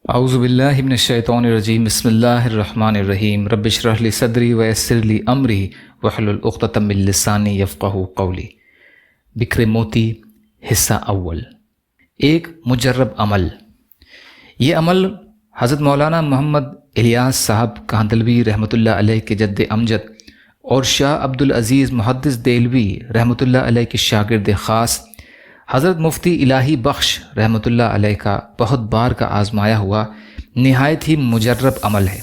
اعوذ باللہ من الشیطان الرجیم بسم اللہ الرحمن الرحیم رب اشرح لی صدری ویسر لی امری واحلل عقدۃ من لسانی یفقہوا قولی۔ بکر موتی حصہ اول۔ ایک مجرب عمل۔ یہ عمل حضرت مولانا محمد الیاس صاحب کاندھلوی رحمۃ اللہ علیہ کے جد امجد اور شاہ عبدالعزیز محدث دہلوی رحمۃ اللہ علیہ کے شاگرد خاص حضرت مفتی الہی بخش رحمۃ اللہ علیہ کا بہت بار کا آزمایا ہوا نہایت ہی مجرب عمل ہے۔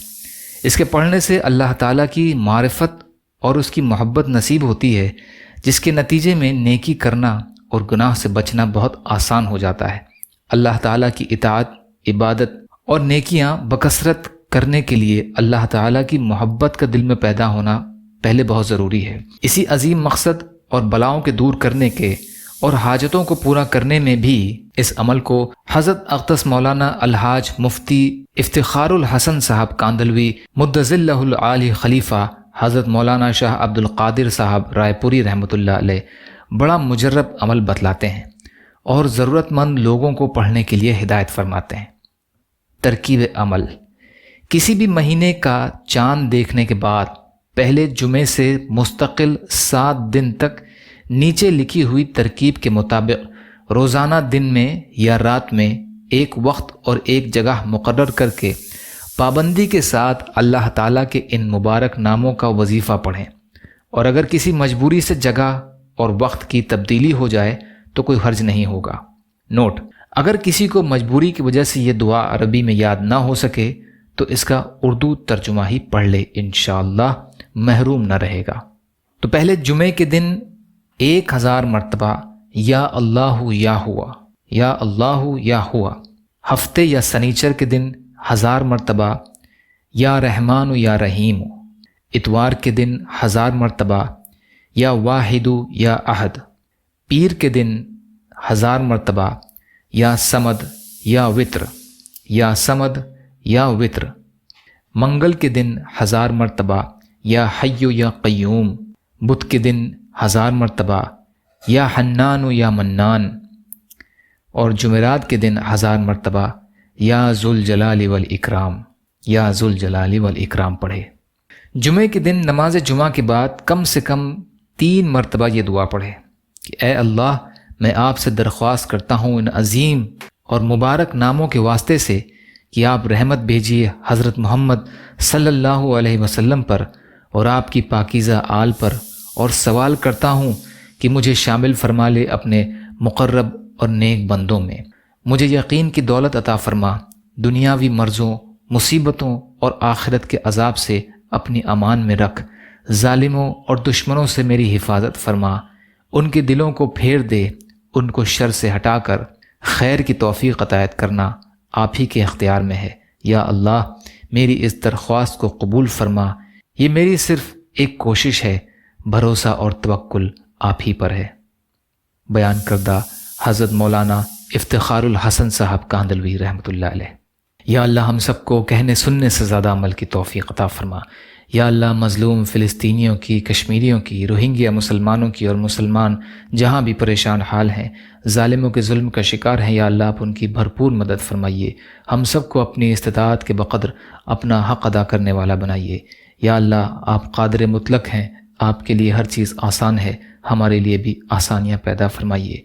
اس کے پڑھنے سے اللہ تعالیٰ کی معرفت اور اس کی محبت نصیب ہوتی ہے، جس کے نتیجے میں نیکی کرنا اور گناہ سے بچنا بہت آسان ہو جاتا ہے۔ اللہ تعالیٰ کی اطاعت، عبادت اور نیکیاں بکثرت کرنے کے لیے اللہ تعالیٰ کی محبت کا دل میں پیدا ہونا پہلے بہت ضروری ہے۔ اسی عظیم مقصد اور بلاؤں کے دور کرنے کے اور حاجتوں کو پورا کرنے میں بھی اس عمل کو حضرت اقدس مولانا الحاج مفتی افتخار الحسن صاحب کاندھلوی مدظلہ العالی خلیفہ حضرت مولانا شاہ عبد القادر صاحب رائے پوری رحمۃ اللہ علیہ بڑا مجرب عمل بتلاتے ہیں اور ضرورت مند لوگوں کو پڑھنے کے لیے ہدایت فرماتے ہیں۔ ترکیب عمل۔ کسی بھی مہینے کا چاند دیکھنے کے بعد پہلے جمعے سے مستقل 7 دن تک نیچے لکھی ہوئی ترکیب کے مطابق روزانہ دن میں یا رات میں ایک وقت اور ایک جگہ مقرر کر کے پابندی کے ساتھ اللہ تعالیٰ کے ان مبارک ناموں کا وظیفہ پڑھیں، اور اگر کسی مجبوری سے جگہ اور وقت کی تبدیلی ہو جائے تو کوئی حرج نہیں ہوگا۔ نوٹ: اگر کسی کو مجبوری کی وجہ سے یہ دعا عربی میں یاد نہ ہو سکے تو اس کا اردو ترجمہ ہی پڑھ لے، انشاءاللہ محروم نہ رہے گا۔ تو پہلے جمعے کے دن 1000 مرتبہ یا اللہ یا ہوا، یا اللہ یا ہوا۔ ہفتے یا سنیچر کے دن 1000 مرتبہ یا رحمان یا رحیم۔ اتوار کے دن 1000 مرتبہ یا واحد یا احد۔ پیر کے دن 1000 مرتبہ یا سمد یا وتر، یا سمد یا وتر۔ منگل کے دن 1000 مرتبہ یا حی یا قیوم۔ بدھ کے دن 1000 مرتبہ یا حنان یا منان، اور جمعرات کے دن 1000 مرتبہ یا ذوالجلال والاکرام، یا ذوالجلال والاکرام پڑھے۔ جمعے کے دن نماز جمعہ کے بعد کم سے کم 3 مرتبہ یہ دعا پڑھے کہ اے اللہ، میں آپ سے درخواست کرتا ہوں ان عظیم اور مبارک ناموں کے واسطے سے کہ آپ رحمت بھیجیے حضرت محمد صلی اللہ علیہ وسلم پر اور آپ کی پاکیزہ آل پر، اور سوال کرتا ہوں کہ مجھے شامل فرما لے اپنے مقرب اور نیک بندوں میں۔ مجھے یقین کی دولت عطا فرما، دنیاوی مرضوں، مصیبتوں اور آخرت کے عذاب سے اپنی امان میں رکھ، ظالموں اور دشمنوں سے میری حفاظت فرما، ان کے دلوں کو پھیر دے، ان کو شر سے ہٹا کر خیر کی توفیق عطایت کرنا آپ ہی کے اختیار میں ہے۔ یا اللہ، میری اس درخواست کو قبول فرما، یہ میری صرف ایک کوشش ہے، بھروسہ اور توکل آپ ہی پر ہے۔ بیان کردہ حضرت مولانا افتخار الحسن صاحب کاندھلوی رحمۃ اللہ علیہ۔ یا اللہ، ہم سب کو کہنے سننے سے زیادہ عمل کی توفیق عطا فرما۔ یا اللہ، مظلوم فلسطینیوں کی، کشمیریوں کی، روہنگیا مسلمانوں کی اور مسلمان جہاں بھی پریشان حال ہیں، ظالموں کے ظلم کا شکار ہیں، یا اللہ آپ ان کی بھرپور مدد فرمائیے۔ ہم سب کو اپنی استطاعت کے بقدر اپنا حق ادا کرنے والا بنائیے۔ یا اللہ، آپ قادر مطلق ہیں، آپ کے لیے ہر چیز آسان ہے، ہمارے لیے بھی آسانیاں پیدا فرمائیے۔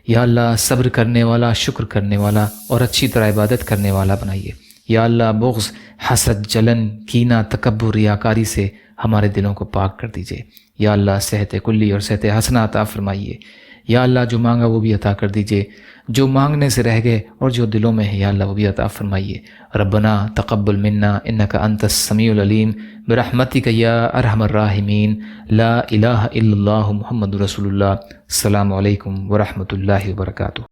یا اللہ، صبر کرنے والا، شکر کرنے والا اور اچھی طرح عبادت کرنے والا بنائیے۔ یا اللہ، بغض، حسد، جلن، کینہ، تکبر، ریاکاری سے ہمارے دلوں کو پاک کر دیجیے۔ یا اللہ، صحت کلی اور صحت حسنہ عطا فرمائیے۔ یا اللہ، جو مانگا وہ بھی عطا کر دیجیے، جو مانگنے سے رہ گئے اور جو دلوں میں ہے یا اللہ وہ بھی عطا فرمائیے۔ ربنا تقبل منا انک انت السمیع العلیم برحمتک یا ارحم الراحمین۔ لا الہ الا اللہ محمد رسول اللہ۔ السلام علیکم ورحمۃ اللہ وبرکاتہ۔